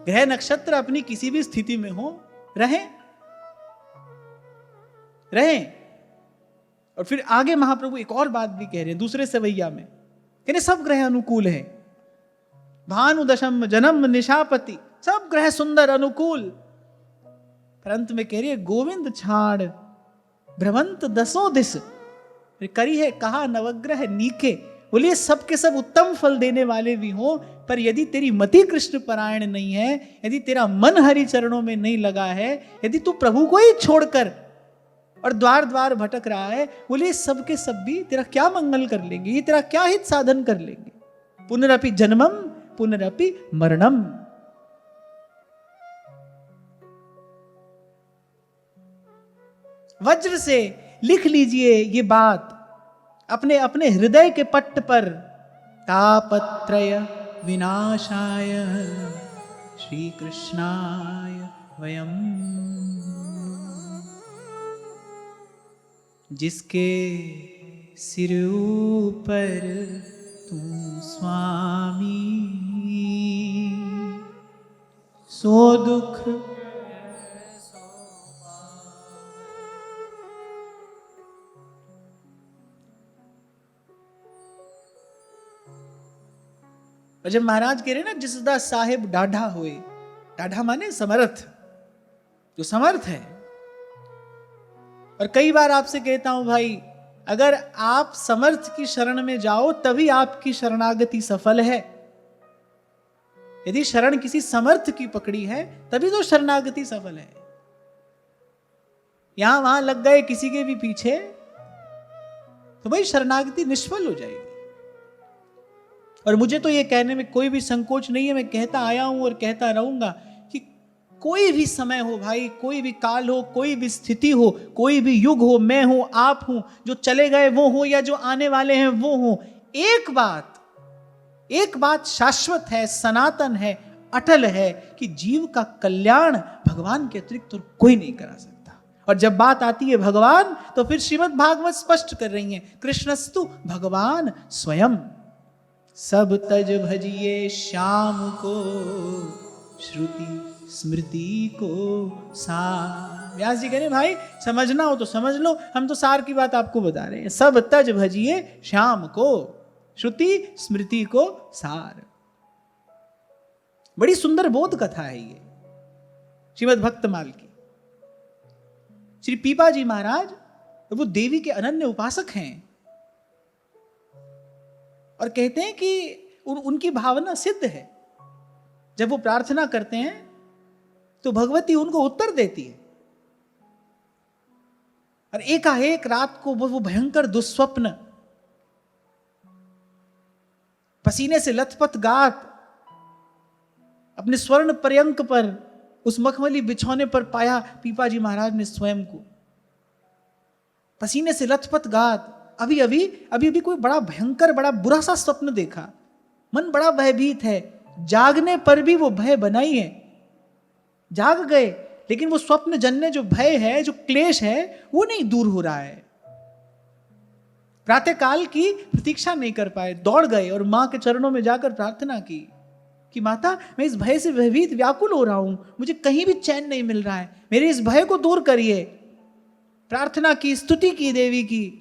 ग्रह नक्षत्र अपनी किसी भी स्थिति में हो, रहें। और फिर आगे महाप्रभु एक और बात भी कह रहे हैं दूसरे सवैया में, कह रहे सब ग्रह अनुकूल है। भानु दशम जन्म निशापति, सब ग्रह सुंदर अनुकूल। पर अंत में कह रही है गोविंद छाड़ भ्रमंत दसों दिस, करी है कहा नवग्रह नीके। बोलिए सब के सब उत्तम फल देने वाले भी हो, पर यदि तेरी मति कृष्ण परायण नहीं है, यदि तेरा मन हरि चरणों में नहीं लगा है, यदि तू प्रभु को ही छोड़कर और द्वार द्वार भटक रहा है, बोलिए सब के सब भी तेरा क्या मंगल कर लेंगे, ये तेरा क्या हित साधन कर लेंगे। पुनरपि जन्मम पुनरपि मरणम। वज्र से लिख लीजिए ये बात अपने अपने हृदय के पट्ट पर। तापत्रय विनाशाय श्री कृष्णाय वयम। जिसके सिर ऊपर तू स्वामी, सो दुख और जब महाराज कह रहे ना जिसदा साहेब डाढ़ा हुए, डाढ़ा माने समर्थ, जो समर्थ है। और कई बार आपसे कहता हूं भाई, अगर आप समर्थ की शरण में जाओ तभी आपकी शरणागति सफल है। यदि शरण किसी समर्थ की पकड़ी है तभी तो शरणागति सफल है। यहां वहां लग गए किसी के भी पीछे तो भाई शरणागति निष्फल हो जाएगी। और मुझे तो ये कहने में कोई भी संकोच नहीं है, मैं कहता आया हूं और कहता रहूंगा कि कोई भी समय हो भाई, कोई भी काल हो, कोई भी स्थिति हो, कोई भी युग हो, मैं हूं, आप हूं, जो चले गए वो हो या जो आने वाले हैं वो हो, एक बात शाश्वत है, सनातन है, अटल है कि जीव का कल्याण भगवान के अतिरिक्त तो कोई नहीं करा सकता। और जब बात आती है भगवान, तो फिर श्रीमद् भागवत स्पष्ट कर रही है, कृष्णस्तु भगवान स्वयं। सब तज भजिए श्याम को, श्रुति स्मृति को सार। व्यास जी कह रहे भाई समझना हो तो समझ लो, हम तो सार की बात आपको बता रहे हैं। सब तज भजिए श्याम को, श्रुति स्मृति को सार। बड़ी सुंदर बोध कथा है ये श्रीमद् भक्तमाल की। श्री पीपा जी महाराज वो देवी के अनन्य उपासक हैं और कहते हैं कि उनकी भावना सिद्ध है। जब वो प्रार्थना करते हैं तो भगवती उनको उत्तर देती है। और एकाएक रात को वो भयंकर दुस्वप्न, पसीने से लथपथ गात, अपने स्वर्ण पर्यंक पर उस मखमली बिछौने पर पाया पीपा जी महाराज ने स्वयं को, पसीने से लथपथ गात। अभी अभी कोई बड़ा भयंकर बड़ा बुरा सा स्वप्न देखा, मन बड़ा भयभीत है। जागने पर भी वो भय बना ही है। जाग गए लेकिन वो स्वप्न जन्य जो भय है, जो क्लेश है, वो नहीं दूर हो रहा है। प्रातः काल की प्रतीक्षा नहीं कर पाए, दौड़ गए और मां के चरणों में जाकर प्रार्थना की कि माता मैं इस भय से भयभीत व्याकुल हो रहा हूं, मुझे कहीं भी चैन नहीं मिल रहा है, मेरे इस भय को दूर करिए। प्रार्थना की, स्तुति की देवी की,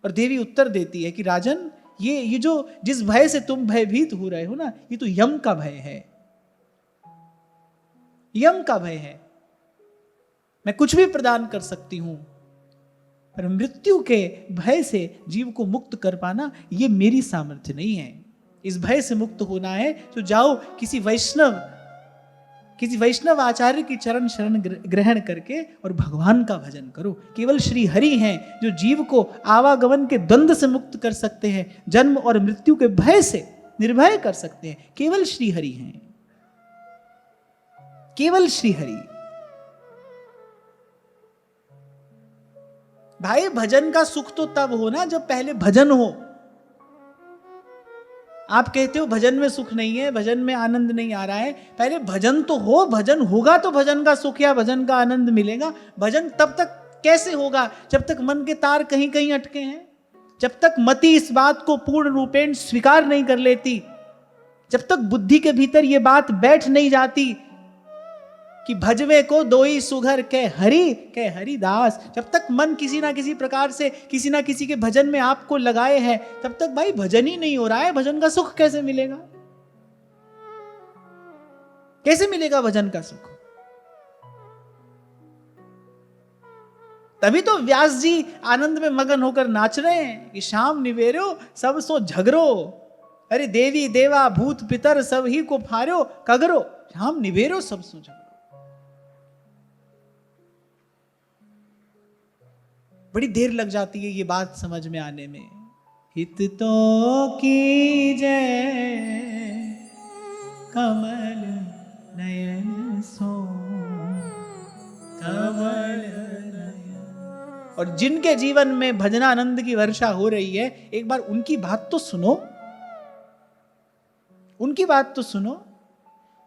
और देवी उत्तर देती है कि राजन ये जो जिस भय से तुम भयभीत हो रहे हो ना, ये तो यम का भय है, यम का भय है। मैं कुछ भी प्रदान कर सकती हूं, पर मृत्यु के भय से जीव को मुक्त कर पाना ये मेरी सामर्थ्य नहीं है। इस भय से मुक्त होना है तो जाओ किसी वैष्णव आचार्य की चरण शरण ग्रहण करके और भगवान का भजन करो। केवल श्री हरि हैं जो जीव को आवागमन के द्वंद्व से मुक्त कर सकते हैं, जन्म और मृत्यु के भय से निर्भय कर सकते हैं। केवल श्री हरि हैं, केवल श्री हरि। भाई भजन का सुख तो तब हो ना जब पहले भजन हो। आप कहते हो भजन में सुख नहीं है, भजन में आनंद नहीं आ रहा है, पहले भजन तो हो, भजन होगा तो भजन का सुख या भजन का आनंद मिलेगा। भजन तब तक कैसे होगा जब तक मन के तार कहीं कहीं अटके हैं, जब तक मति इस बात को पूर्ण रूपेण स्वीकार नहीं कर लेती जब तक बुद्धि के भीतर ये बात बैठ नहीं जाती कि भजवे को दोई सुघर के हरिदास, जब तक मन किसी ना किसी प्रकार से किसी ना किसी के भजन में आपको लगाए है, तब तक भाई भजन ही नहीं हो रहा है। भजन का सुख कैसे मिलेगा? कैसे मिलेगा भजन का सुख? तभी तो व्यास जी आनंद में मगन होकर नाच रहे हैं कि श्याम निवेरो सब सो झगरो, अरे देवी देवा भूत पितर सब ही को फारो कगरो, श्याम निवेरो सब सो झगरो। बड़ी देर लग जाती है ये बात समझ में आने में। हित तो कीजय कमल नयन सो कमल नयन। और जिनके जीवन में भजनानंद की वर्षा हो रही है, एक बार उनकी बात तो सुनो, उनकी बात तो सुनो।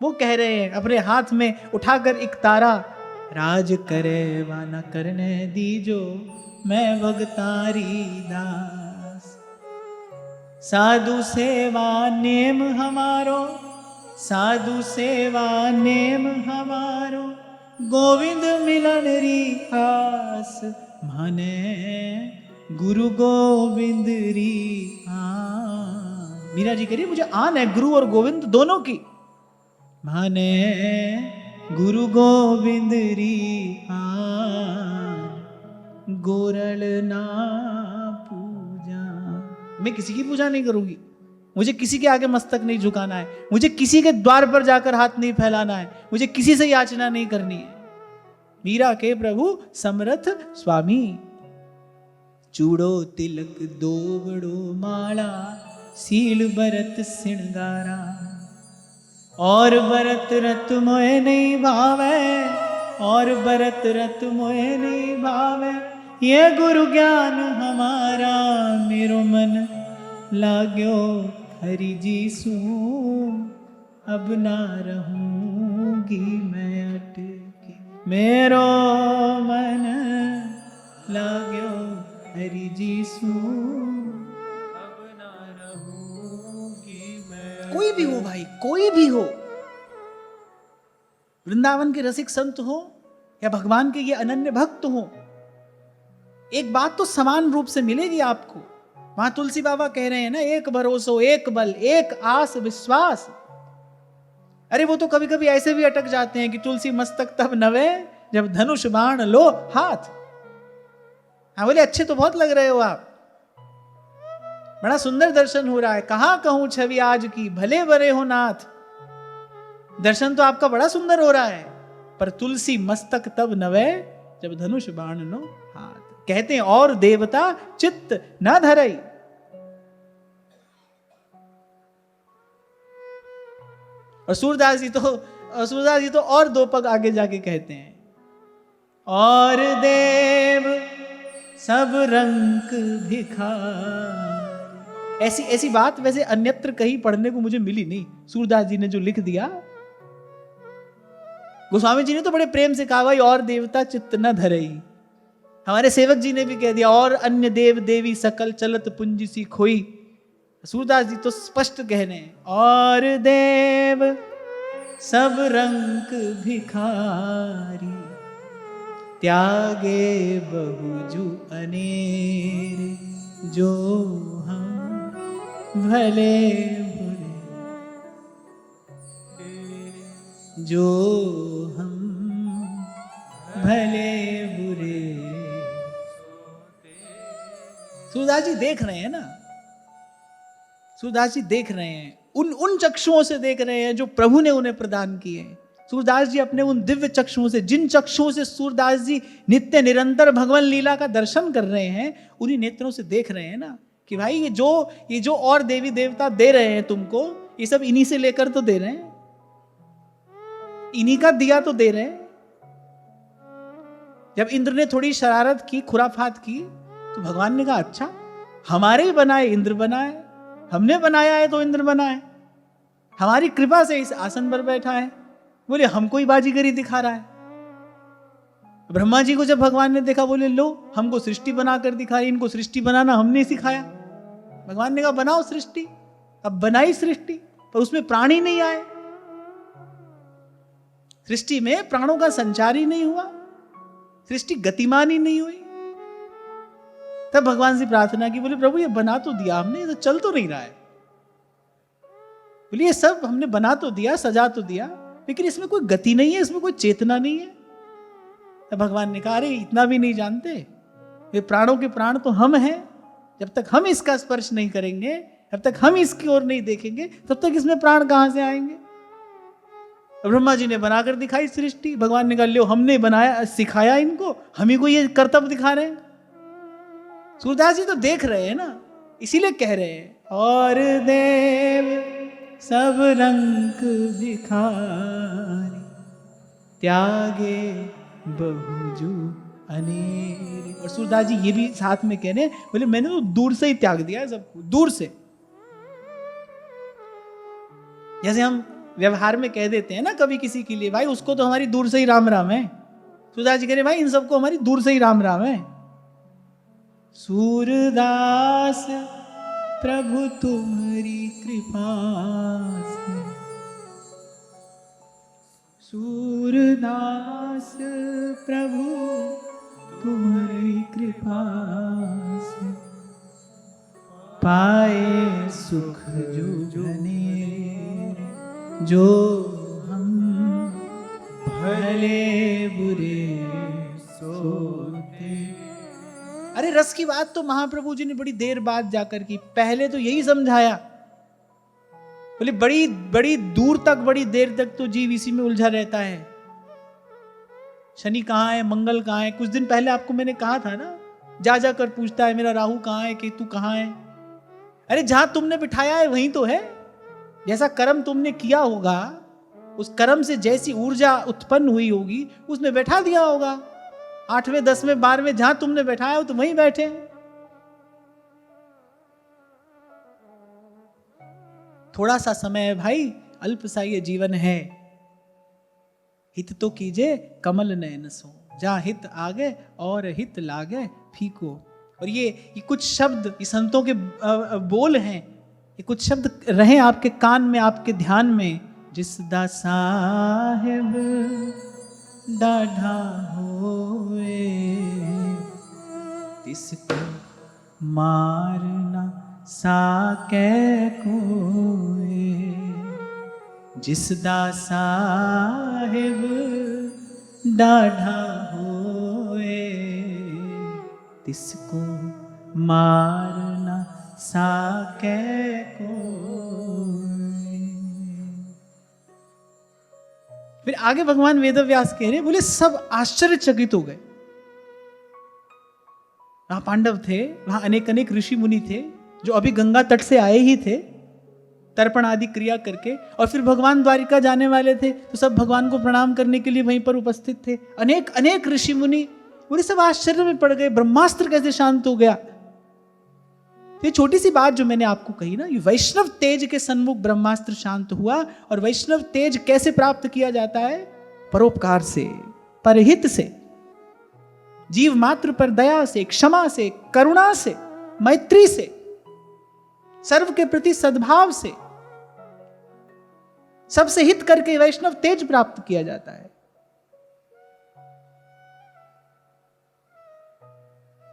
वो कह रहे हैं अपने हाथ में उठाकर एक तारा, राज करे वा न करने दीजो मैं भगतारी दास, साधु सेवा नेम हमारो, साधु सेवा नेम हमारो, गोविंद मिलन री आस, माने गुरु गोविंद री आन। मीरा जी कह रही मुझे आन है गुरु और गोविंद दोनों की, माने गुरु गोविंद री आन, गोरल ना पूजा। मैं किसी की पूजा नहीं करूंगी, मुझे किसी के आगे मस्तक नहीं झुकाना है, मुझे किसी के द्वार पर जाकर हाथ नहीं फैलाना है, मुझे किसी से याचना नहीं करनी है। मीरा के प्रभु समर्थ स्वामी, चूड़ो तिलक दोवड़ो माला, सील बरत सिणगारा, और बरत रत मोए नहीं भावे, और बरत रत मोए नहीं भावे, ये गुरु ज्ञान हमारा, मेरो मन लाग्यो हरि जी सू, अब ना रहूंगी मैं अटकी, मेरो मन लाग्यो हरि जी सू, अब ना रहूंगी मैं। कोई भी हो भाई, कोई भी हो, वृंदावन के रसिक संत हो या भगवान के ये अनन्य भक्त हो, एक बात तो समान रूप से मिलेगी आपको। वहां तुलसी बाबा कह रहे हैं ना, एक भरोसो एक बल एक आस विश्वास। अरे वो तो कभी कभी ऐसे भी अटक जाते हैं कि तुलसी मस्तक तब नवे जब धनुष बाण लो हाथ। हाँ बोले अच्छे तो बहुत लग रहे हो आप, बड़ा सुंदर दर्शन हो रहा है, कहां कहूं छवि आज की भले बरे हो नाथ। दर्शन तो आपका बड़ा सुंदर हो रहा है, पर तुलसी मस्तक तब नवे जब धनुष बाण लो हाथ। कहते हैं और देवता चित्त न धरई। और सूरदास जी तो और दो पग आगे जाके कहते हैं, और देव सब रंग भिखार। ऐसी बात वैसे अन्यत्र कहीं पढ़ने को मुझे मिली नहीं। सूरदास जी ने जो लिख दिया, गोस्वामी जी ने तो बड़े प्रेम से कहा भाई और देवता चित्त न धरई। हमारे सेवक जी ने भी कह दिया और अन्य देव देवी सकल चलत पुंज सी खोई। सूरदास जी तो स्पष्ट कह रहे हैं, और देव सब रंग भिखारी, त्यागे बहुजु अनेर, जो हम भले बुरे, जो हम भले बुरे। सूरदास जी देख रहे हैं ना, सूरदास जी देख रहे हैं, उन चक्षुओं से देख रहे हैं जो प्रभु ने उन्हें प्रदान किए। सूरदास जी अपने उन दिव्य चक्षुओं से, जिन चक्षुओं से सूरदास जी नित्य निरंतर भगवान लीला का दर्शन कर रहे हैं, उन्हीं नेत्रों से देख रहे हैं ना कि भाई ये जो और देवी देवता दे रहे हैं तुमको, ये सब इन्हीं से लेकर तो दे रहे हैं, इन्हीं का दिया तो दे रहे हैं। जब इंद्र ने थोड़ी शरारत की, खुराफात की, तो भगवान ने कहा अच्छा हमारे ही बनाए इंद्र बनाए, हमने बनाया है तो इंद्र बनाए, हमारी कृपा से इस आसन पर बैठा है। बोले हमको ही बाजीगरी दिखा रहा है। ब्रह्मा जी को जब भगवान ने देखा, बोले लो हमको सृष्टि बनाकर दिखाई, इनको सृष्टि बनाना हमने सिखाया। भगवान ने कहा बनाओ सृष्टि। अब बनाई सृष्टि, पर उसमें प्राण ही नहीं आए, सृष्टि में प्राणों का संचार ही नहीं हुआ, सृष्टि गतिमान ही नहीं हुई। तब भगवान से प्रार्थना की, बोले प्रभु ये बना तो दिया हमने, ये तो चल तो नहीं रहा है। बोले ये सब हमने बना तो दिया, सजा तो दिया, लेकिन इसमें कोई गति नहीं है, इसमें कोई चेतना नहीं है। तब भगवान ने कहा, अरे इतना भी नहीं जानते, ये प्राणों के प्राण तो हम हैं। जब तक हम इसका स्पर्श नहीं करेंगे, जब तक हम इसकी ओर नहीं देखेंगे, तब तक इसमें प्राण कहां से आएंगे। ब्रह्मा जी ने बनाकर दिखाई सृष्टि। भगवान ने कहा लो हमने बनाया, सिखाया इनको, हम ही को ये कर्तव्य दिखा रहे हैं। सूरदास जी तो देख रहे हैं ना, इसीलिए कह रहे हैं, और देव सब रंग भिखारी त्यागे बहुजू अनेरी। और सूरदास जी ये भी साथ में कह रहे हैं, बोले मैंने तो दूर से ही त्याग दिया है सब कुछ, दूर से। जैसे हम व्यवहार में कह देते हैं ना कभी किसी के लिए, भाई उसको तो हमारी दूर से ही राम राम है। सूरदास जी कह रहे भाई इन सबको हमारी दूर से ही राम राम है। सूरदास प्रभु तुम्हारी कृपा से, सूरदास प्रभु तुम्हारी कृपा से, पाए सुख जो जो हम भले बुरे सोते। अरे रस की बात तो महाप्रभु जी ने बड़ी देर बाद जाकर की, पहले तो यही समझाया, बोले बड़ी बड़ी दूर तक, बड़ी देर तक तो जीव इसी में उलझा रहता है। शनि कहाँ है, मंगल कहाँ है, कुछ दिन पहले आपको मैंने कहा था ना, जा जाकर पूछता है मेरा राहु कहाँ है, केतु कहाँ है। अरे जहां तुमने बिठाया है वहीं तो है। जैसा कर्म तुमने किया होगा, उस कर्म से जैसी ऊर्जा उत्पन्न हुई होगी, उसमें बैठा दिया होगा। 8वें 10वें 12वें जहां तुमने बैठाया हो तो वहीं बैठे। थोड़ा सा समय है भाई, अल्प सा ये जीवन है, हित तो कीजिए कमल नयन सो, जहां हित आगे और हित लागे फीको। और ये कुछ शब्द, ये संतों के बोल हैं, ये कुछ शब्द रहे आपके कान में, आपके ध्यान में। जिस दा साहेब डाढ़ा होए, तिसको मारना साके कोए। जिस दा साहेब डाढ़ा होए, तिसको मारना साके कोए। फिर आगे भगवान वेदव्यास कह रहे, बोले सब आश्चर्यचकित हो गए। वहां पांडव थे, वहां अनेक अनेक ऋषि मुनि थे, जो अभी गंगा तट से आए ही थे तर्पण आदि क्रिया करके, और फिर भगवान द्वारिका जाने वाले थे, तो सब भगवान को प्रणाम करने के लिए वहीं पर उपस्थित थे। अनेक अनेक ऋषि मुनि, बोले सब आश्चर्य में पड़ गए, ब्रह्मास्त्र कैसे शांत हो गया। ये छोटी सी बात जो मैंने आपको कही ना, ये वैष्णव तेज के सन्मुख ब्रह्मास्त्र शांत हुआ। और वैष्णव तेज कैसे प्राप्त किया जाता है? परोपकार से, परहित से, जीव मात्र पर दया से, क्षमा से, करुणा से, मैत्री से, सर्व के प्रति सद्भाव से, सबसे हित करके वैष्णव तेज प्राप्त किया जाता है।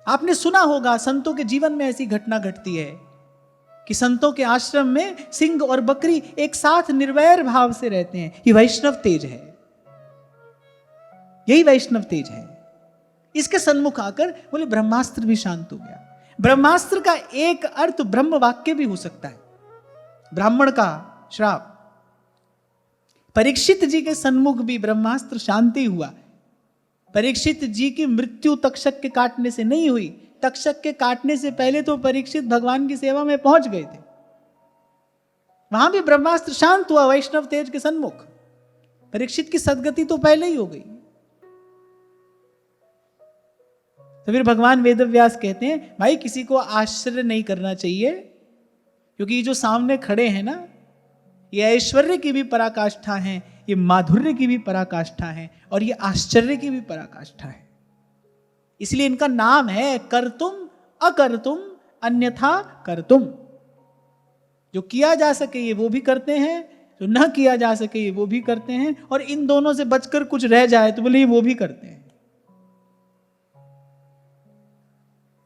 आपने सुना होगा संतों के जीवन में ऐसी घटना घटती है कि संतों के आश्रम में सिंह और बकरी एक साथ निर्वैर भाव से रहते हैं। ये वैष्णव तेज है, यही वैष्णव तेज है। इसके सन्मुख आकर बोले ब्रह्मास्त्र भी शांत हो गया। ब्रह्मास्त्र का एक अर्थ ब्रह्म वाक्य भी हो सकता है, ब्राह्मण का श्राप। परीक्षित जी के सन्मुख भी ब्रह्मास्त्र शांति हुआ। परीक्षित जी की मृत्यु तक्षक के काटने से नहीं हुई, तक्षक के काटने से पहले तो परीक्षित भगवान की सेवा में पहुंच गए थे। वहां भी ब्रह्मास्त्र शांत हुआ वैष्णव तेज के सन्मुख। परीक्षित की सदगति तो पहले ही हो गई। तो फिर भगवान वेदव्यास कहते हैं, भाई किसी को आश्चर्य नहीं करना चाहिए, क्योंकि ये जो सामने खड़े हैं ना, ये ऐश्वर्य की भी पराकाष्ठा है, ये माधुर्य की भी पराकाष्ठा है, और ये आश्चर्य की भी पराकाष्ठा है। इसलिए इनका नाम है कर्तुम अकर्तुम अन्यथा कर्तुम। जो किया जा सके ये वो भी करते हैं, जो ना किया जा सके ये वो भी करते हैं, और इन दोनों से बचकर कुछ रह जाए तो बोले ये वो भी करते हैं,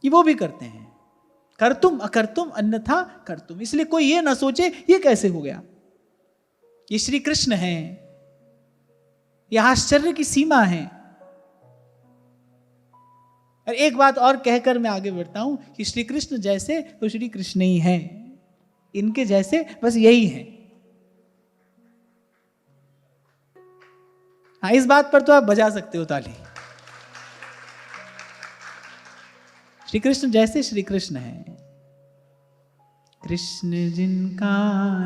ये वो भी करते हैं। करतुम अकर्तुम अन्यथा करतुम। इसलिए कोई ये ना सोचे ये कैसे हो गया, ये श्री कृष्ण हैं, ये आश्चर्य की सीमा है। और एक बात और कहकर मैं आगे बढ़ता हूं कि श्री कृष्ण जैसे तो श्री कृष्ण ही हैं, इनके जैसे बस यही है। हाँ, इस बात पर तो आप बजा सकते हो ताली। श्री कृष्ण जैसे श्री कृष्ण है। कृष्ण जिनका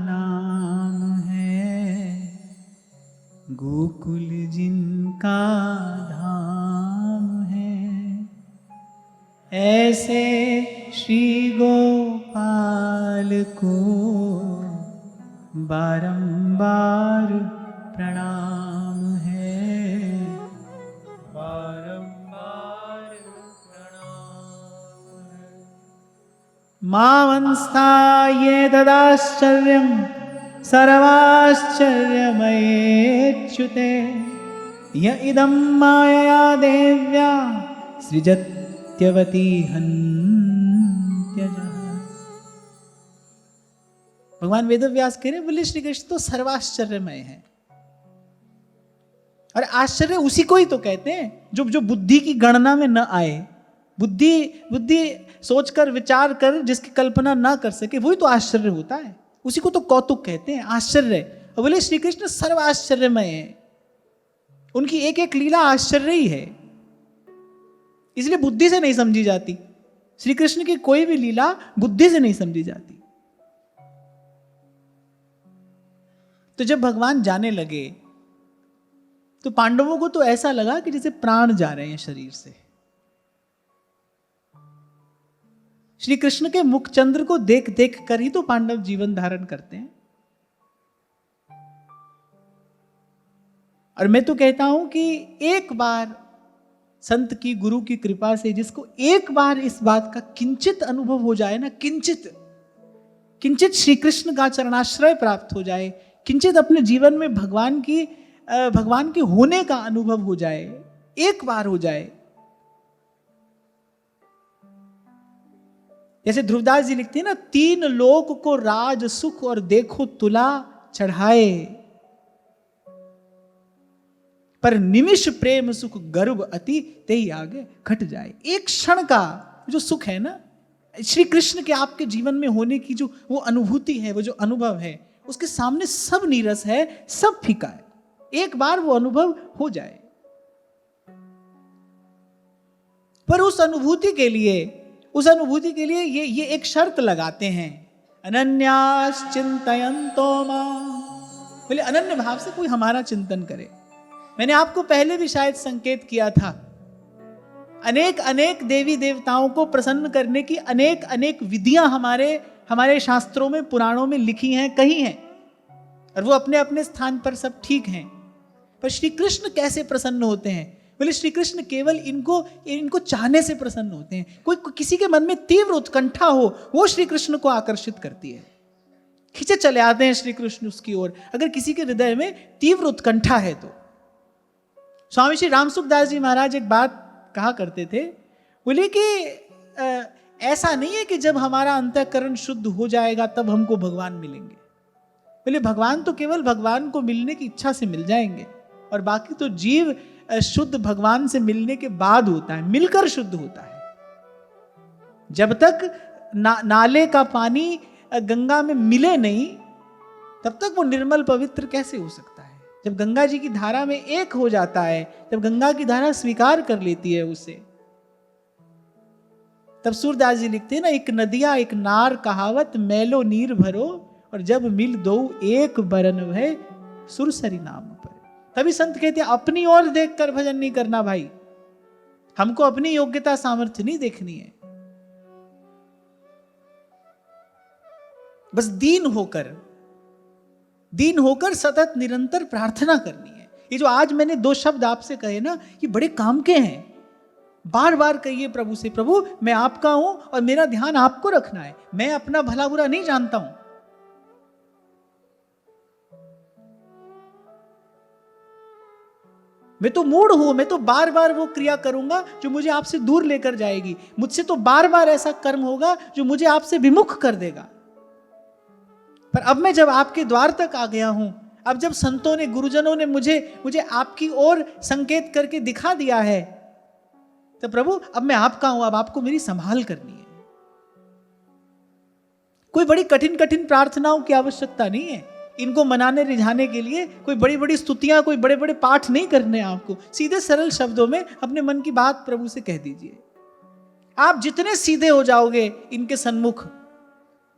नाम है, गोकुल जिनका धाम है, ऐसे श्री गोपाल को बारंबार प्रणाम है, बारंबार प्रणाम है। मावंस्था ये तदाश्चर्यं सर्वाश्चर्यमयेच्युते, य इदं मायया देव्या सृजत्यवती हन्त्यजः। भगवान वेदव्यास कह रहे बोले श्री कृष्ण तो सर्वाश्चर्यमय है। और आश्चर्य उसी को ही तो कहते हैं जो बुद्धि की गणना में न आए, बुद्धि सोचकर विचार कर जिसकी कल्पना ना कर सके, वही तो आश्चर्य होता है। उसी को तो कौतुक कहते हैं, आश्चर्य। और बोले श्री कृष्ण सर्व आश्चर्यमय है, उनकी एक एक लीला आश्चर्य ही है, इसलिए बुद्धि से नहीं समझी जाती। श्री कृष्ण की कोई भी लीला बुद्धि से नहीं समझी जाती। तो जब भगवान जाने लगे तो पांडवों को तो ऐसा लगा कि जैसे प्राण जा रहे हैं शरीर से। श्री कृष्ण के मुखचंद्र को देख देख कर ही तो पांडव जीवन धारण करते हैं। और मैं तो कहता हूं कि एक बार संत की, गुरु की कृपा से जिसको एक बार इस बात का किंचित अनुभव हो जाए ना, किंचित श्री कृष्ण का चरणाश्रय प्राप्त हो जाए, किंचित अपने जीवन में भगवान के होने का अनुभव हो जाए, एक बार हो जाए। जैसे ध्रुवदास जी लिखते हैं ना, 3 लोक को राज सुख और देखो तुला चढ़ाए, पर निमिष प्रेम सुख गर्भ अति ते ही आगे घट जाए। एक क्षण का जो सुख है ना, श्री कृष्ण के आपके जीवन में होने की जो वो अनुभूति है, वो जो अनुभव है, उसके सामने सब नीरस है, सब फीका है। एक बार वो अनुभव हो जाए, पर उस अनुभूति के लिए ये एक शर्त लगाते हैं, अनन्यास चिंतयन्तो मां। बोले अनन्य भाव से कोई हमारा चिंतन करे। मैंने आपको पहले भी शायद संकेत किया था, अनेक देवी देवताओं को प्रसन्न करने की अनेक विधियां हमारे शास्त्रों में, पुराणों में लिखी हैं, कही हैं, और वो अपने अपने स्थान पर सब ठीक हैं। पर श्री कृष्ण कैसे प्रसन्न होते हैं? बोले श्री कृष्ण केवल इनको चाहने से प्रसन्न होते हैं। कोई किसी के मन में तीव्र उत्कंठा हो, वो श्री कृष्ण को आकर्षित करती है, खींचे चले आते हैं श्री कृष्ण उसकी ओर। अगर किसी के हृदय में तीव्र उत्कंठा है तो। स्वामी श्री रामसुखदास जी महाराज एक बात कहा करते थे, बोले कि ऐसा नहीं है कि जब हमारा अंतःकरण शुद्ध हो जाएगा तब हमको भगवान मिलेंगे। बोले भगवान तो केवल भगवान को मिलने की इच्छा से मिल जाएंगे, और बाकी तो जीव शुद्ध भगवान से मिलने के बाद होता है, मिलकर शुद्ध होता है। जब तक नाले का पानी गंगा में मिले नहीं, तब तक वो निर्मल पवित्र कैसे हो सकता है? जब गंगा जी की धारा में एक हो जाता है, जब गंगा की धारा स्वीकार कर लेती है उसे, तब सूरदास जी लिखते हैं ना, एक नदिया एक नार कहावत, मैलो नीर भरो, और जब मिल दो एक बरन भय सुरसरी नाम पर। तभी संत कहते हैं अपनी ओर देखकर भजन नहीं करना भाई, हमको अपनी योग्यता सामर्थ्य नहीं देखनी है, बस दीन होकर सतत निरंतर प्रार्थना करनी है। ये जो आज मैंने 2 शब्द आपसे कहे ना, ये बड़े काम के हैं। बार बार कहिए प्रभु से, प्रभु मैं आपका हूं और मेरा ध्यान आपको रखना है। मैं अपना भला बुरा नहीं जानता हूं, मैं तो मूढ़ हूं, मैं तो बार बार वो क्रिया करूंगा जो मुझे आपसे दूर लेकर जाएगी, मुझसे तो बार बार ऐसा कर्म होगा जो मुझे आपसे विमुख कर देगा। पर अब मैं जब आपके द्वार तक आ गया हूं, अब जब संतों ने, गुरुजनों ने मुझे आपकी ओर संकेत करके दिखा दिया है, तो प्रभु अब मैं आपका हूं, अब आपको मेरी संभाल करनी है। कोई बड़ी कठिन कठिन प्रार्थनाओं की आवश्यकता नहीं है। इनको मनाने रिझाने के लिए कोई बड़ी बड़ी स्तुतियां, कोई बड़े बड़े पाठ नहीं करने आपको। सीधे सरल शब्दों में अपने मन की बात प्रभु से कह दीजिए। आप जितने सीधे हो जाओगे इनके सन्मुख,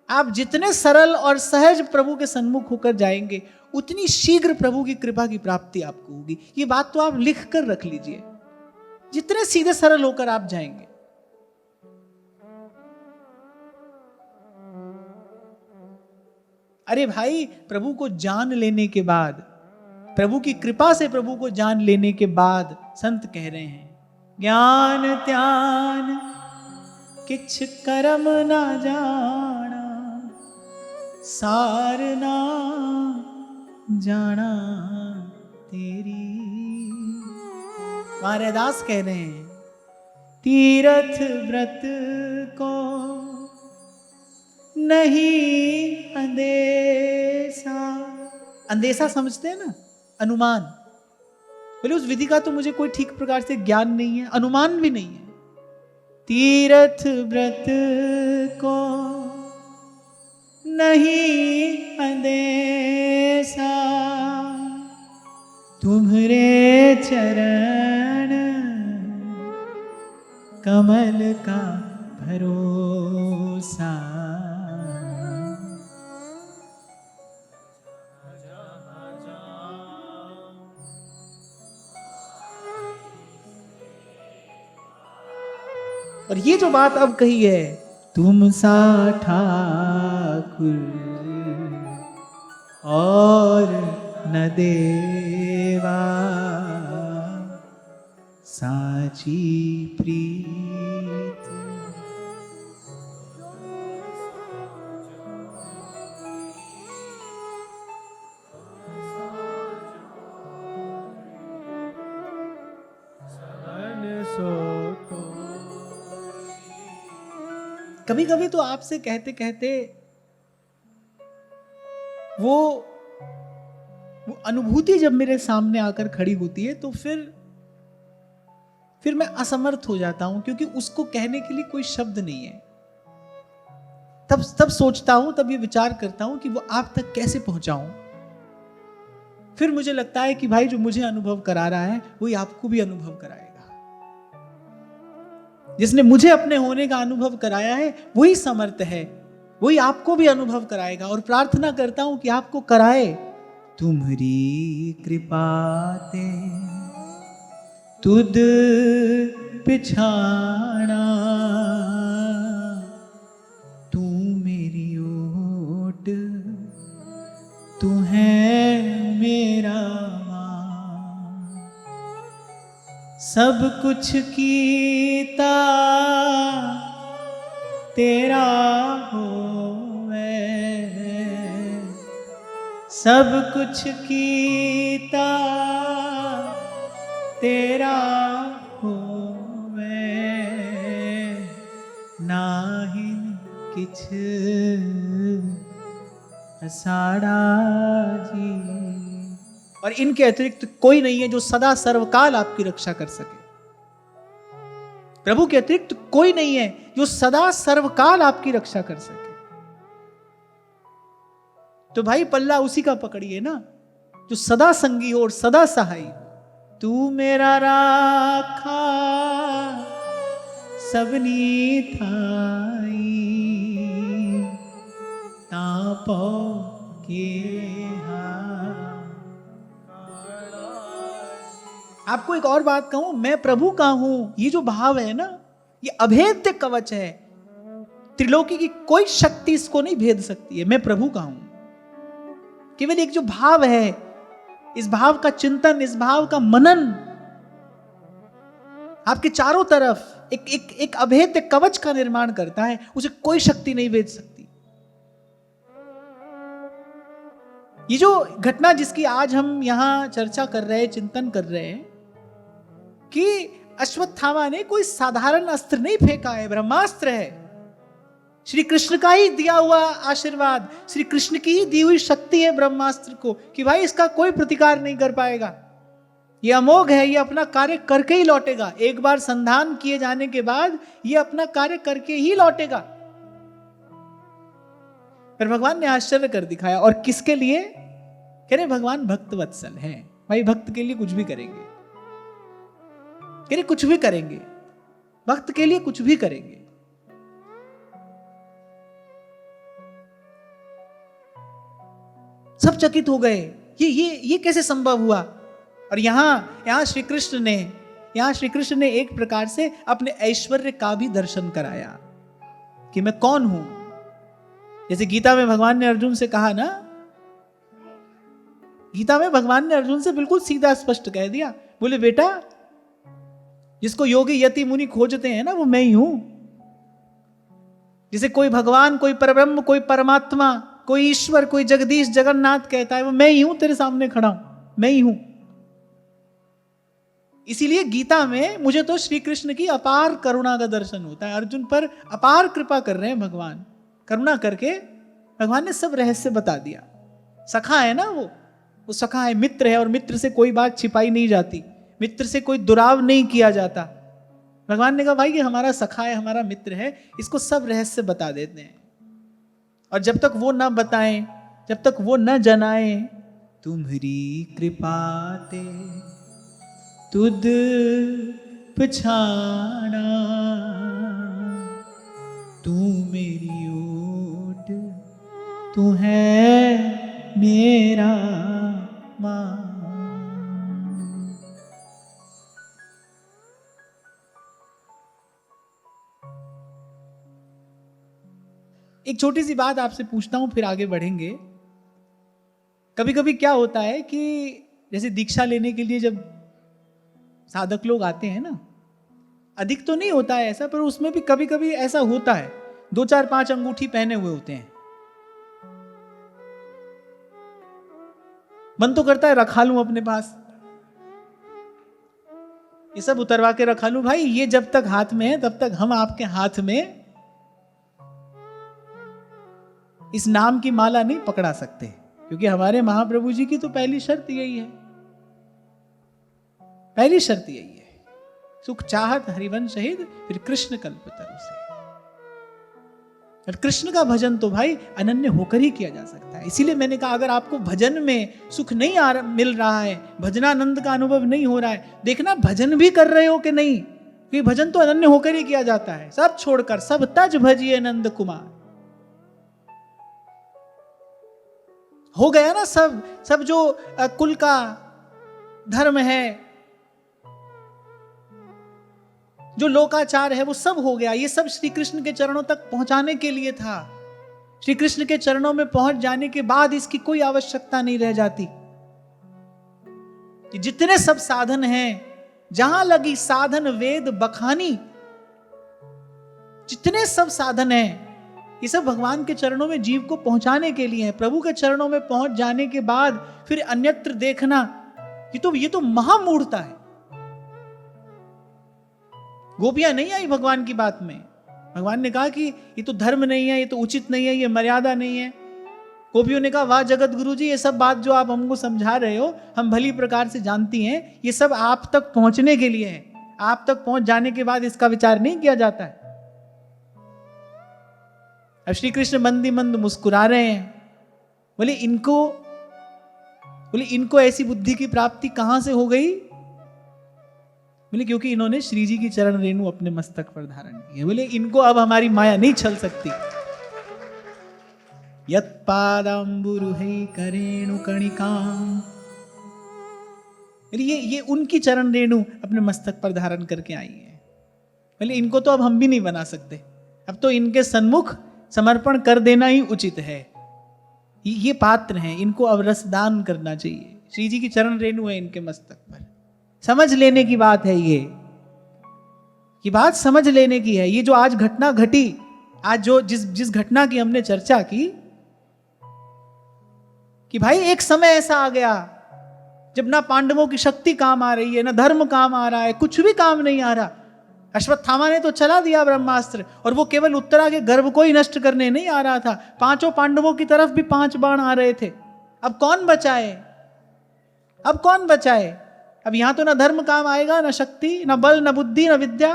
आप जितने सरल और सहज प्रभु के सन्मुख होकर जाएंगे, उतनी शीघ्र प्रभु की कृपा की प्राप्ति आपको होगी। ये बात तो आप लिख कर रख लीजिए। जितने सीधे सरल होकर आप जाएंगे, अरे भाई, प्रभु को जान लेने के बाद, प्रभु की कृपा से प्रभु को जान लेने के बाद संत कह रहे हैं, ज्ञान त्यान किछ करम ना जाना, सार ना जाना तेरी। महाराज कह रहे हैं, तीरथ व्रत को नहीं अंदेशा। अंदेशा समझते हैं ना, अनुमान। बोले उस विधि का तो मुझे कोई ठीक प्रकार से ज्ञान नहीं है, अनुमान भी नहीं है। तीरथ व्रत को नहीं अंदेशा, तुम्हारे चरण कमल का भरोसा। और ये जो बात अब कही है, तुम सा ठाकुर और न देवा, साची प्रीत। कभी कभी तो आपसे कहते कहते वो अनुभूति जब मेरे सामने आकर खड़ी होती है, तो फिर मैं असमर्थ हो जाता हूं, क्योंकि उसको कहने के लिए कोई शब्द नहीं है। तब सोचता हूं, तब ये विचार करता हूं कि वो आप तक कैसे पहुंचाऊं। फिर मुझे लगता है कि भाई जो मुझे अनुभव करा रहा है वही आपको भी अनुभव कराएगा। जिसने मुझे अपने होने का अनुभव कराया है वही समर्थ है, वही आपको भी अनुभव कराएगा। और प्रार्थना करता हूं कि आपको कराए। तुम्हारी कृपा ते तुद पिछाना, तू मेरी ओट, तू है मेरा मान। सब कुछ कीता तेरा होवे, सब कुछ कीता तेरा होवे, नाहि किछ असाड़ा जी। और इनके अतिरिक्त कोई नहीं है जो सदा सर्वकाल आपकी रक्षा कर सके। प्रभु के अतिरिक्त कोई नहीं है जो सदा सर्वकाल आपकी रक्षा कर सके। तो भाई पल्ला उसी का पकड़िए ना, जो सदा संगी हो और सदा सहाय। तू मेरा राखा सबनी थाई, तापो के आपको एक और बात कहूं, मैं प्रभु का हूं, ये जो भाव है ना, ये अभेद्य कवच है। त्रिलोकी की कोई शक्ति इसको नहीं भेद सकती है। मैं प्रभु का हूं, केवल एक जो भाव है, इस भाव का चिंतन, इस भाव का मनन आपके चारों तरफ एक अभेद्य कवच का निर्माण करता है। उसे कोई शक्ति नहीं भेद सकती। ये जो घटना जिसकी आज हम यहां चर्चा कर रहे हैं, चिंतन कर रहे हैं, कि अश्वत्थामा ने कोई साधारण अस्त्र नहीं फेंका है, ब्रह्मास्त्र है। श्री कृष्ण का ही दिया हुआ आशीर्वाद, श्री कृष्ण की ही दी हुई शक्ति है ब्रह्मास्त्र को, कि भाई इसका कोई प्रतिकार नहीं कर पाएगा। ये अमोघ है, ये अपना कार्य करके ही लौटेगा। एक बार संधान किए जाने के बाद ये अपना कार्य करके ही लौटेगा। फिर भगवान ने आश्चर्य कर दिखाया। और किसके लिए? कह रहे भगवान भक्त वत्सल हैं, भाई भक्त के लिए कुछ भी करेंगे। कह रहे कुछ भी करेंगे, भक्त के लिए कुछ भी करेंगे। सब चकित हो गए, ये कैसे संभव हुआ। और यहां श्री कृष्ण ने एक प्रकार से अपने ऐश्वर्य का भी दर्शन कराया कि मैं कौन हूं। जैसे गीता में भगवान ने अर्जुन से कहा ना, गीता में भगवान ने अर्जुन से बिल्कुल सीधा स्पष्ट कह दिया, बोले बेटा जिसको योगी यति मुनि खोजते हैं ना, वो मैं ही हूं। जिसे कोई भगवान, कोई परब्रह्म, कोई परमात्मा, कोई ईश्वर, कोई जगदीश जगन्नाथ कहता है, वो मैं ही हूं, तेरे सामने खड़ा हूं, मैं ही हूं। इसीलिए गीता में मुझे तो श्री कृष्ण की अपार करुणा का दर्शन होता है। अर्जुन पर अपार कृपा कर रहे हैं भगवान, करुणा करके भगवान ने सब रहस्य बता दिया। सखा है ना वो सखा है, मित्र है, और मित्र से कोई बात छिपाई नहीं जाती, मित्र से कोई दुराव नहीं किया जाता। भगवान ने कहा भाई ये हमारा सखा है, हमारा मित्र है, इसको सब रहस्य बता देते हैं। और जब तक वो ना बताएं, जब तक वो न जनाएं, तुम्हारी कृपा ते तुद पछाना, तू मेरी ओट, तू है मेरा मान। एक छोटी सी बात आपसे पूछता हूं, फिर आगे बढ़ेंगे। कभी कभी क्या होता है कि जैसे दीक्षा लेने के लिए जब साधक लोग आते हैं ना, अधिक तो नहीं होता है ऐसा, पर उसमें भी कभी कभी ऐसा होता है, 2 4 5 अंगूठी पहने हुए होते हैं। मन तो करता है रखा लूं अपने पास, ये सब उतरवा के रखा लूं। भाई ये जब तक हाथ में है तब तक हम आपके हाथ में इस नाम की माला नहीं पकड़ा सकते, क्योंकि हमारे महाप्रभु जी की तो पहली शर्त यही है, पहली शर्त यही है, सुख चाहत हरिवंश शहीद, फिर कृष्ण कल्पतरु से। और कृष्ण का भजन तो भाई अनन्य होकर ही किया जा सकता है। इसीलिए मैंने कहा अगर आपको भजन में सुख नहीं मिल रहा है, भजनानंद का अनुभव नहीं हो रहा है, देखना भजन भी कर रहे हो कि नहीं, क्योंकि भजन तो अनन्य होकर ही किया जाता है। सब छोड़कर सब तज भजिए नंद कुमार, हो गया ना सब जो कुल का धर्म है, जो लोकाचार है, वो सब हो गया। ये सब श्री कृष्ण के चरणों तक पहुंचाने के लिए था। श्री कृष्ण के चरणों में पहुंच जाने के बाद इसकी कोई आवश्यकता नहीं रह जाती। जितने सब साधन हैं, जहां लगी साधन वेद बखानी, जितने सब साधन हैं, ये सब भगवान के चरणों में जीव को पहुंचाने के लिए है। प्रभु के चरणों में पहुंच जाने के बाद फिर अन्यत्र देखना, ये तो महामूढ़ता है। गोपियां नहीं आई भगवान की बात में। भगवान ने कहा कि ये तो धर्म नहीं है, ये तो उचित नहीं है, ये मर्यादा नहीं है। गोपियों ने कहा वाह जगत गुरु जी, ये सब बात जो आप हमको समझा रहे हो हम भली प्रकार से जानती हैं, ये सब आप तक पहुंचने के लिए है। आप तक पहुंच जाने के बाद इसका विचार नहीं किया जाता है। अब श्री कृष्ण मंदी मंद मुस्कुरा रहे हैं, बोले इनको ऐसी बुद्धि की प्राप्ति कहां से हो गई? बोले क्योंकि इन्होंने श्री जी की चरण रेणु अपने मस्तक पर धारण की है। बोले इनको अब हमारी माया नहीं छल सकती। यत्पादाम्बुरुहै करेणु कणिकाम्, ये उनकी चरण रेणु अपने मस्तक पर धारण करके आई है। बोले इनको तो अब हम भी नहीं बना सकते, अब तो इनके सन्मुख समर्पण कर देना ही उचित है। ये पात्र हैं, इनको अब रसदान करना चाहिए। श्री जी की चरण रेणु है इनके मस्तक पर। समझ लेने की बात है ये बात समझ लेने की है। ये जो आज घटना घटी, आज जो जिस घटना की हमने चर्चा की, कि भाई एक समय ऐसा आ गया जब ना पांडवों की शक्ति काम आ रही है, ना धर्म काम आ रहा है, कुछ भी काम नहीं आ रहा। अश्वत्थामा ने तो चला दिया ब्रह्मास्त्र, और वो केवल उत्तरा के गर्भ को ही नष्ट करने नहीं आ रहा था, 5 पांडवों की तरफ भी 5 बाण आ रहे थे। अब कौन बचाए? अब कौन बचाए? अब यहां तो ना धर्म काम आएगा, ना शक्ति, ना बल, ना बुद्धि, ना विद्या,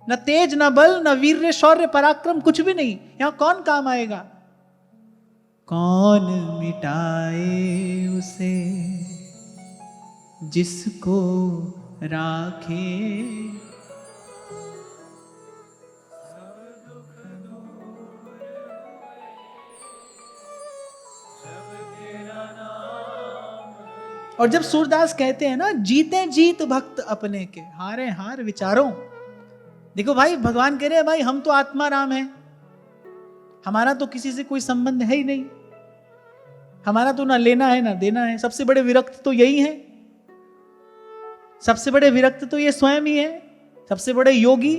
न तेज, न बल, न वीर्य, शौर्य, पराक्रम, कुछ भी नहीं। यहां कौन काम आएगा? कौन मिटाए उसे जिसको राखे। और जब सूरदास कहते हैं ना, जीते जीत भक्त अपने के, हारे हार विचारों। देखो भाई, भगवान कह रहे हैं भाई हम तो आत्मा राम हैं, हमारा तो किसी से कोई संबंध है ही नहीं, हमारा तो ना लेना है ना देना है। सबसे बड़े विरक्त तो यही है, सबसे बड़े विरक्त तो ये स्वयं ही है, सबसे बड़े योगी।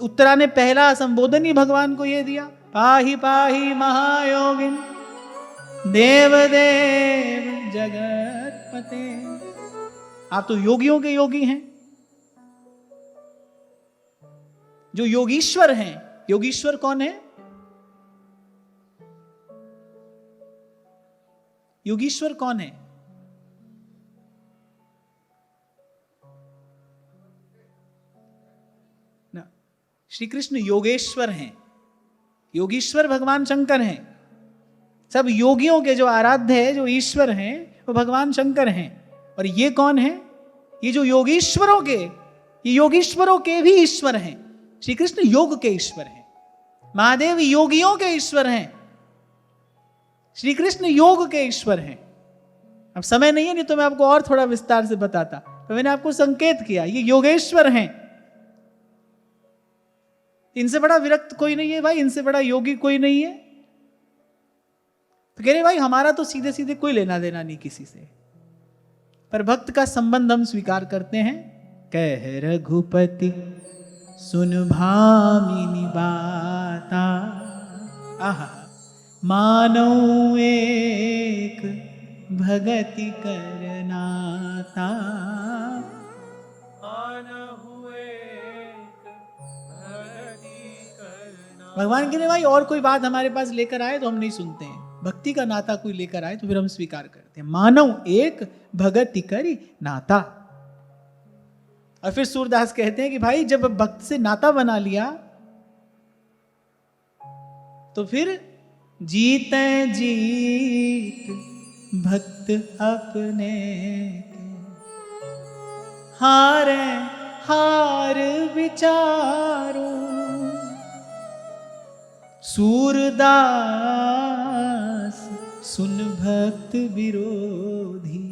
उत्तरा ने पहला संबोधन ही भगवान को ये दिया, पाहि पाहि महायोगिन देव देव जगत पते। आप तो योगियों के योगी हैं, जो योगीश्वर हैं। योगीश्वर कौन है? योगीश्वर कौन है? ना, श्री कृष्ण योगेश्वर हैं। योगीश्वर भगवान शंकर हैं। सब योगियों के जो आराध्य है, जो ईश्वर हैं, वो भगवान शंकर हैं। और ये कौन है? ये जो योगीश्वरों के, ये योगीश्वरों के भी ईश्वर हैं। श्री कृष्ण योग के ईश्वर हैं, महादेव योगियों के ईश्वर हैं, श्री कृष्ण योग के ईश्वर हैं। अब समय नहीं है, नहीं तो मैं आपको और थोड़ा विस्तार से बताता, तो मैंने आपको संकेत किया, ये योगेश्वर हैं। इनसे बड़ा विरक्त कोई नहीं है भाई, इनसे बड़ा योगी कोई नहीं है। तो कह रहे भाई हमारा तो सीधे सीधे कोई लेना देना नहीं किसी से, पर भक्त का संबंध हम स्वीकार करते हैं। कह रघुपति सुन भामिनी बाता, आहा मानो एक भगति करनाता। भगवान के लिए भाई और कोई बात हमारे पास लेकर आए तो हम नहीं सुनते हैं, भक्ति का नाता कोई लेकर आए तो फिर हम स्वीकार करते हैं। मानव एक भगति करी नाता। और फिर सूरदास कहते हैं कि भाई जब भक्त से नाता बना लिया तो फिर जीते जीत भक्त अपने के, हारे हार विचारो। सूरदास सुन भक्त विरोधी,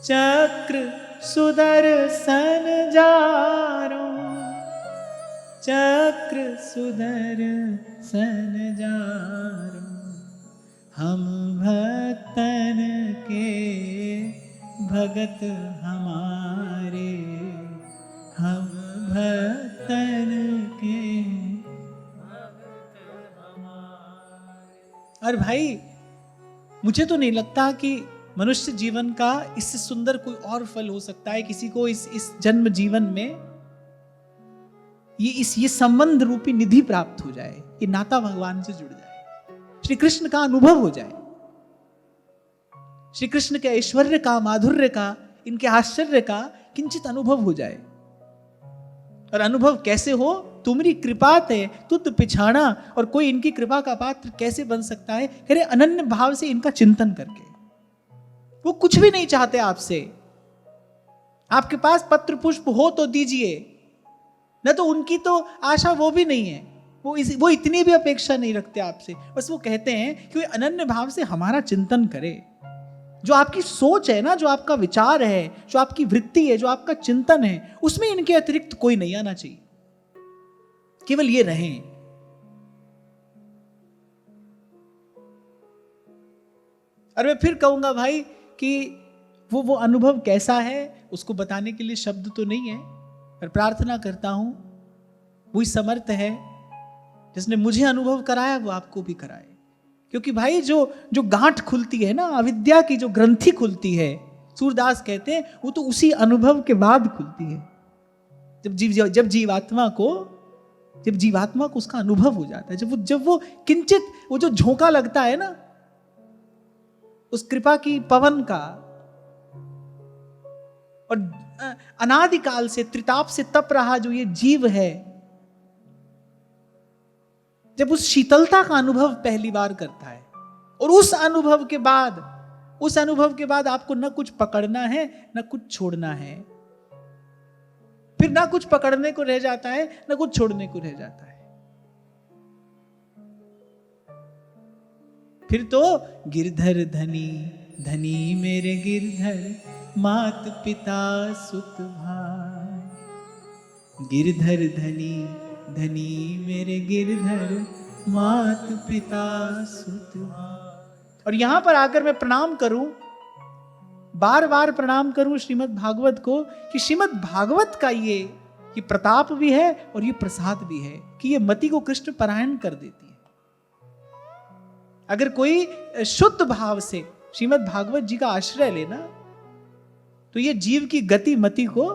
चक्र सुदर्शन जारो, चक्र सुदर्शन जारो। हम भक्तन के भगत हमारे, हम भक्तन के भगत हमारे। और भाई मुझे तो नहीं लगता कि मनुष्य जीवन का इससे सुंदर कोई और फल हो सकता है। किसी को इस जन्म जीवन में ये संबंध रूपी निधि प्राप्त हो जाए, ये नाता भगवान से जुड़ जाए, श्री कृष्ण का अनुभव हो जाए, श्री कृष्ण के ऐश्वर्य का, माधुर्य का, इनके आश्चर्य का किंचित अनुभव हो जाए। और अनुभव कैसे हो? तुम्हारी कृपा ते तुद पिछाना। और कोई इनकी कृपा का पात्र कैसे बन सकता है? कह रहे अनन्य भाव से इनका चिंतन करके। वो कुछ भी नहीं चाहते आपसे, आपके पास पत्र पुष्प हो तो दीजिए, न तो उनकी तो आशा वो भी नहीं है, वो इतनी भी अपेक्षा नहीं रखते आपसे। बस वो कहते हैं कि वे अनन्य भाव से हमारा चिंतन करे। जो आपकी सोच है ना, जो आपका विचार है, जो आपकी वृत्ति है, जो आपका चिंतन है, उसमें इनके अतिरिक्त कोई नहीं आना चाहिए, केवल ये रहें। और मैं फिर कहूंगा भाई कि वो अनुभव कैसा है उसको बताने के लिए शब्द तो नहीं है, पर प्रार्थना करता हूं वही समर्थ है जिसने मुझे अनुभव कराया वो आपको भी कराए। क्योंकि भाई जो जो गांठ खुलती है ना, अविद्या की जो ग्रंथि खुलती है, सूरदास कहते हैं वो तो उसी अनुभव के बाद खुलती है। जब जीवात्मा को उसका अनुभव हो जाता है, जब वो किंचित वो जो झोंका लगता है ना उस कृपा की पवन का, और अनादिकाल से त्रिताप से तप रहा जो ये जीव है, जब उस शीतलता का अनुभव पहली बार करता है, और उस अनुभव के बाद आपको न कुछ पकड़ना है न कुछ छोड़ना है, फिर ना कुछ पकड़ने को रह जाता है ना कुछ छोड़ने को रह जाता है। फिर तो गिरधर धनी धनी मेरे गिरधर मात पिता सुत भाई, गिरधर धनी धनी मेरे गिरधर मात पिता सुत भाई। और यहां पर आकर मैं प्रणाम करूं, बार बार प्रणाम करूं श्रीमद् भागवत को, कि श्रीमद् भागवत का ये प्रताप भी है और ये प्रसाद भी है कि ये मति को कृष्ण परायण कर देती है। अगर कोई शुद्ध भाव से श्रीमद् भागवत जी का आश्रय लेना तो ये जीव की गति मति को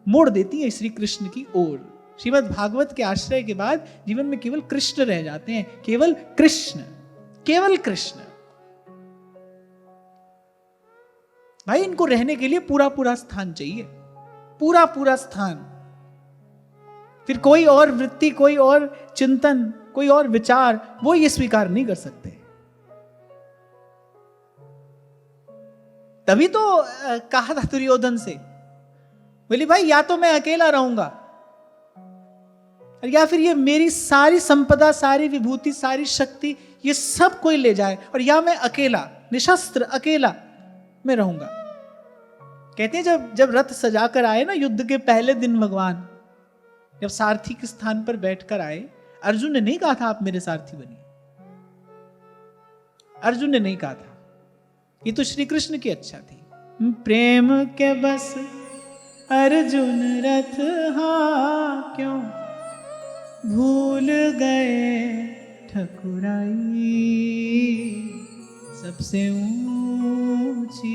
मोड़ देती है श्री कृष्ण की ओर। श्रीमद् भागवत के आश्रय के बाद जीवन में केवल कृष्ण रह जाते हैं, केवल कृष्ण, केवल कृष्ण। भाई इनको रहने के लिए पूरा पूरा स्थान चाहिए, पूरा पूरा स्थान। फिर कोई और वृत्ति, कोई और चिंतन, कोई और विचार वो ये स्वीकार नहीं कर सकते। तभी तो कहा था दुर्योधन से, बोली भाई या तो मैं अकेला रहूंगा या फिर ये मेरी सारी संपदा, सारी विभूति, सारी शक्ति ये सब कोई ले जाए, और या मैं अकेला निशस्त्र अकेला मैं रहूंगा। कहते हैं जब रथ सजाकर आए ना युद्ध के पहले दिन, भगवान जब सारथी के स्थान पर बैठकर आए, अर्जुन ने नहीं कहा था आप मेरे सारथी बनिए, अर्जुन ने नहीं कहा था, ये तो श्री कृष्ण की इच्छा थी। प्रेम के बस अर्जुन रथ हाँ क्यों भूल गए ठकुराई, सबसे ऊंची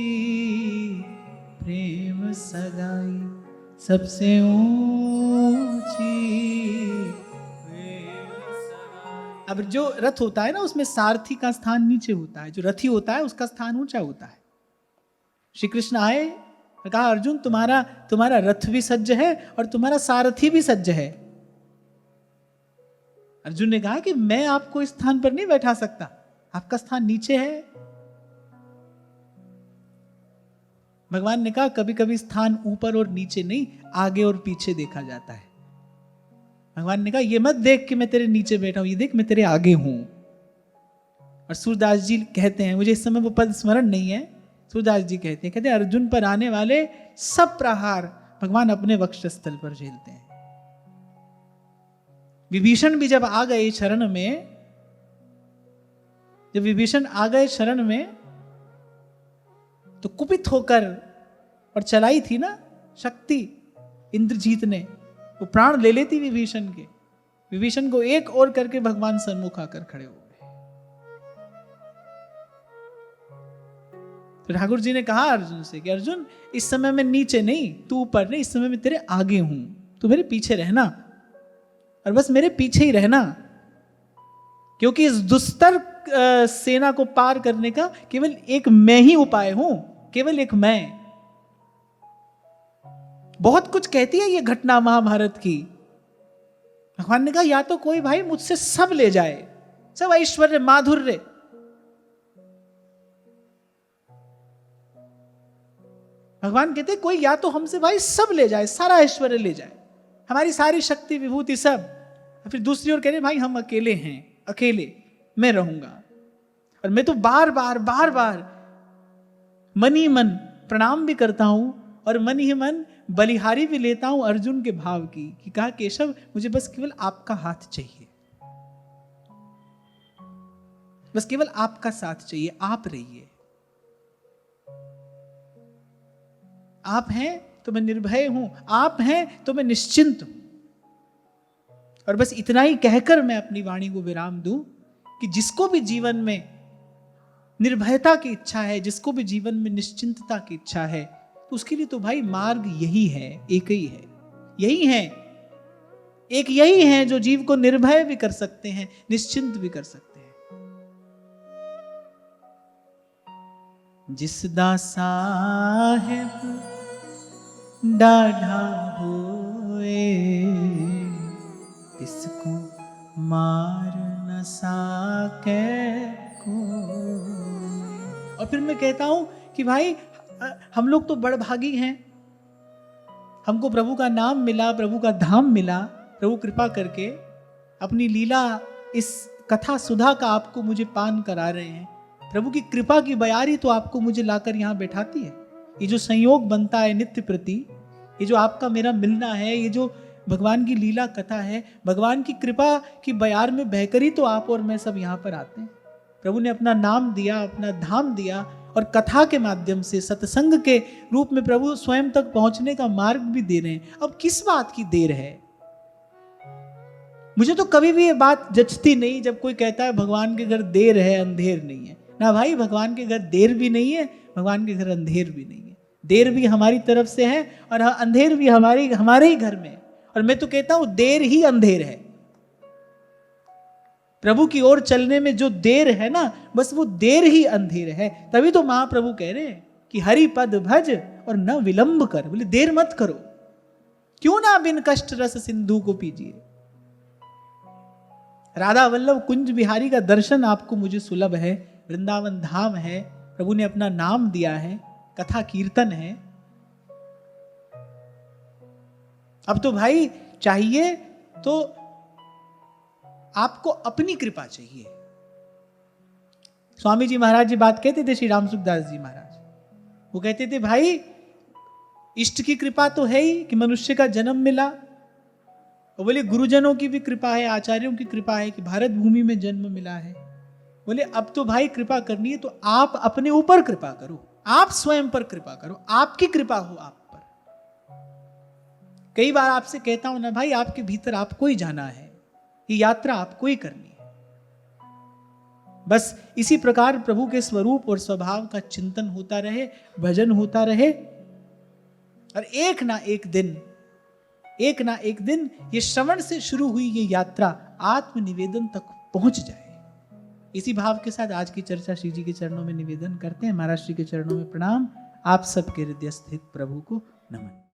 प्रेम सगाई, सबसे ऊंची प्रेम सगाई। अब जो रथ होता है ना उसमें सारथी का स्थान नीचे होता है, जो रथी होता है उसका स्थान ऊंचा होता है। श्री कृष्ण आए और कहा अर्जुन तुम्हारा रथ भी सज्ज है और तुम्हारा सारथी भी सज्ज है। अर्जुन ने कहा कि मैं आपको इस स्थान पर नहीं बैठा सकता, आपका स्थान नीचे है। भगवान ने कहा कभी कभी स्थान ऊपर और नीचे नहीं, आगे और पीछे देखा जाता है। भगवान ने कहा ये मत देख कि मैं तेरे नीचे बैठा हूं, ये देख मैं तेरे आगे हूं। और सूरदास जी कहते हैं, मुझे इस समय वो पद स्मरण नहीं है, सूरदास जी कहते हैं अर्जुन पर आने वाले सब प्रहार भगवान अपने वक्षस्थल पर झेलते हैं। विभीषण भी जब आ गए शरण में, जब विभीषण आ गए शरण में तो कुपित होकर, और चलाई थी ना शक्ति इंद्रजीत ने, वो प्राण ले लेती विभीषण के। विभीषण को एक और करके भगवान सन्मुख आकर खड़े हो गए। तो ठाकुर जी ने कहा अर्जुन से कि अर्जुन इस समय मैं नीचे नहीं, तू ऊपर नहीं, इस समय मैं तेरे आगे हूं, तू मेरे पीछे रहना, और बस मेरे पीछे ही रहना, क्योंकि इस दुस्तर सेना को पार करने का केवल एक मैं ही उपाय हूं, केवल एक मैं। बहुत कुछ कहती है ये घटना महाभारत की। भगवान ने कहा या तो कोई भाई मुझसे सब ले जाए, सब ऐश्वर्य माधुर्य, भगवान कहते कोई या तो हमसे भाई सब ले जाए, सारा ऐश्वर्य ले जाए, हमारी सारी शक्ति विभूति सब, फिर दूसरी ओर कह रहे भाई हम अकेले हैं, अकेले मैं रहूंगा। और मैं तो बार बार मन ही मन प्रणाम भी करता हूं और मन ही मन बलिहारी भी लेता हूं अर्जुन के भाव की, कि कहा केशव मुझे बस केवल आपका हाथ चाहिए, बस केवल आपका साथ चाहिए, आप रहिए, आप हैं तो मैं निर्भय हूं, आप हैं तो मैं निश्चिंत हूं। और बस इतना ही कहकर मैं अपनी वाणी को विराम दूं कि जिसको भी जीवन में निर्भयता की इच्छा है, जिसको भी जीवन में निश्चिंतता की इच्छा है, तो उसके लिए तो भाई मार्ग यही है, एक ही है, यही है, एक यही है जो जीव को निर्भय भी कर सकते हैं, निश्चिंत भी कर सकते हैं। जिस दा साहेब डाढ़ा होए, इसको मार न साके कोई। और फिर मैं कहता हूं कि भाई हम लोग तो बड़भागी हैं, हमको प्रभु का नाम मिला, प्रभु का धाम मिला, प्रभु कृपा करके अपनी लीला इस कथा सुधा का आपको मुझे पान करा रहे हैं। प्रभु की कृपा की बयारी तो आपको मुझे लाकर यहाँ बैठाती है। ये जो संयोग बनता है नित्य प्रति, ये जो आपका मेरा मिलना है, ये जो भगवान की लीला कथा है, भगवान की कृपा की बयार में बहकरी तो आप और मैं सब यहाँ पर आते हैं। प्रभु ने अपना नाम दिया, अपना धाम दिया, और कथा के माध्यम से सत्संग के रूप में प्रभु स्वयं तक पहुंचने का मार्ग भी दे रहे हैं। अब किस बात की देर है? मुझे तो कभी भी ये बात जचती नहीं जब कोई कहता है भगवान के घर देर है, अंधेर नहीं है। ना भाई, भगवान के घर देर भी नहीं है, भगवान के घर अंधेर भी नहीं है। देर भी हमारी तरफ से है और अंधेर भी हमारे ही घर में। और मैं तो कहता हूं देर ही अंधेर है। प्रभु की ओर चलने में जो देर है ना, बस वो देर ही अंधेर है। तभी तो महाप्रभु कह रहे हैं कि हरि पद भज और न विलंब कर। बोले देर मत करो, क्यों ना बिन कष्ट रस सिंधु को पीजिए। राधा वल्लभ कुंज बिहारी का दर्शन आपको मुझे सुलभ है, वृंदावन धाम है, प्रभु ने अपना नाम दिया है, कथा कीर्तन है। अब तो भाई चाहिए तो आपको अपनी कृपा चाहिए। स्वामी जी महाराज जी बात कहते थे, श्री राम सुखदास जी महाराज, वो कहते थे भाई इष्ट की कृपा तो है ही कि मनुष्य का जन्म मिला, और बोले गुरुजनों की भी कृपा है, आचार्यों की कृपा है कि भारत भूमि में जन्म मिला है। बोले अब तो भाई कृपा करनी है तो आप अपने ऊपर कृपा करो, आप स्वयं पर कृपा करो, आपकी कृपा हो आप पर। कई बार आपसे कहता हूं ना भाई, आपके भीतर आपको ही जाना है, ये यात्रा आपको ही करनी है। बस इसी प्रकार प्रभु के स्वरूप और स्वभाव का चिंतन होता रहे, भजन होता रहे, और एक ना एक दिन ये श्रवण से शुरू हुई ये यात्रा आत्मनिवेदन तक पहुंच जाए। इसी भाव के साथ आज की चर्चा श्री जी के चरणों में निवेदन करते हैं। महाराज श्री के चरणों में प्रणाम। आप सबके हृदय स्थित प्रभु को नमन।